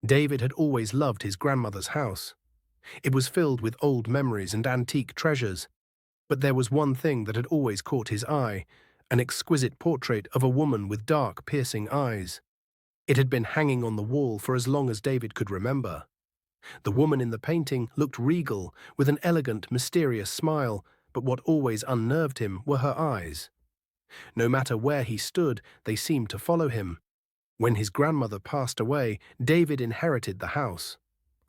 David had always loved his grandmother's house. It was filled with old memories and antique treasures. But there was one thing that had always caught his eye, an exquisite portrait of a woman with dark, piercing eyes. It had been hanging on the wall for as long as David could remember. The woman in the painting looked regal, with an elegant, mysterious smile, but what always unnerved him were her eyes. No matter where he stood, they seemed to follow him. When his grandmother passed away, David inherited the house.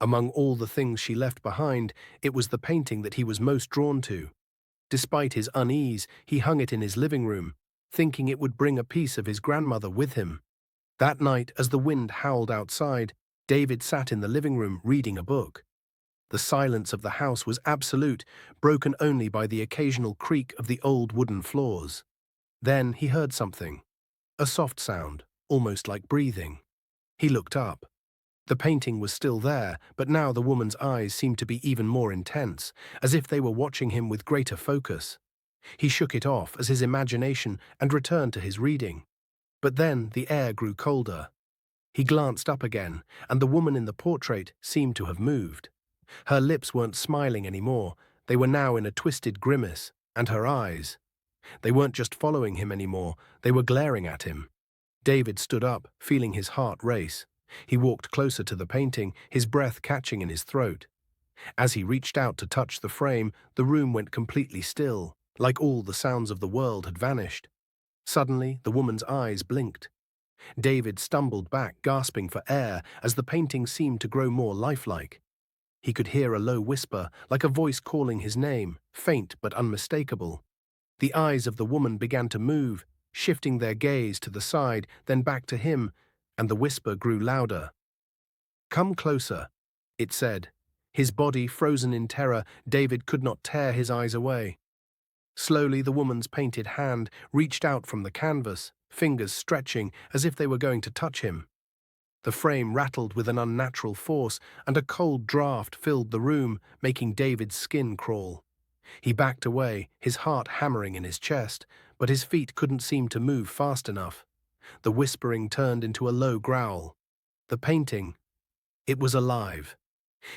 Among all the things she left behind, it was the painting that he was most drawn to. Despite his unease, he hung it in his living room, thinking it would bring a piece of his grandmother with him. That night, as the wind howled outside, David sat in the living room reading a book. The silence of the house was absolute, broken only by the occasional creak of the old wooden floors. Then he heard something, a soft sound, almost like breathing. He looked up. The painting was still there, but now the woman's eyes seemed to be even more intense, as if they were watching him with greater focus. He shook it off as his imagination and returned to his reading. But then the air grew colder. He glanced up again, and the woman in the portrait seemed to have moved. Her lips weren't smiling anymore, they were now in a twisted grimace, and her eyes. They weren't just following him anymore, they were glaring at him. David stood up, feeling his heart race. He walked closer to the painting, his breath catching in his throat. As he reached out to touch the frame, the room went completely still, like all the sounds of the world had vanished. Suddenly, the woman's eyes blinked. David stumbled back, gasping for air, as the painting seemed to grow more lifelike. He could hear a low whisper, like a voice calling his name, faint but unmistakable. The eyes of the woman began to move, shifting their gaze to the side, then back to him, and the whisper grew louder. "Come closer," it said. His body frozen in terror, David could not tear his eyes away. Slowly, the woman's painted hand reached out from the canvas, fingers stretching as if they were going to touch him. The frame rattled with an unnatural force, and a cold draft filled the room, making David's skin crawl. He backed away, his heart hammering in his chest, but his feet couldn't seem to move fast enough. The whispering turned into a low growl. The painting, it was alive.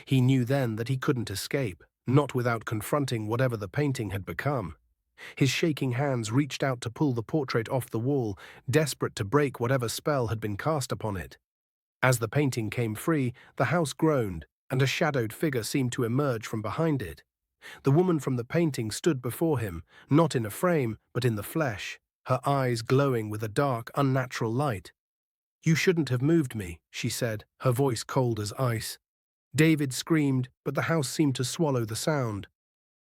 He knew then that he couldn't escape, not without confronting whatever the painting had become. His shaking hands reached out to pull the portrait off the wall, desperate to break whatever spell had been cast upon it. As the painting came free, the house groaned, and a shadowed figure seemed to emerge from behind it. The woman from the painting stood before him, not in a frame, but in the flesh, her eyes glowing with a dark, unnatural light. "You shouldn't have moved me," she said, her voice cold as ice. David screamed, but the house seemed to swallow the sound.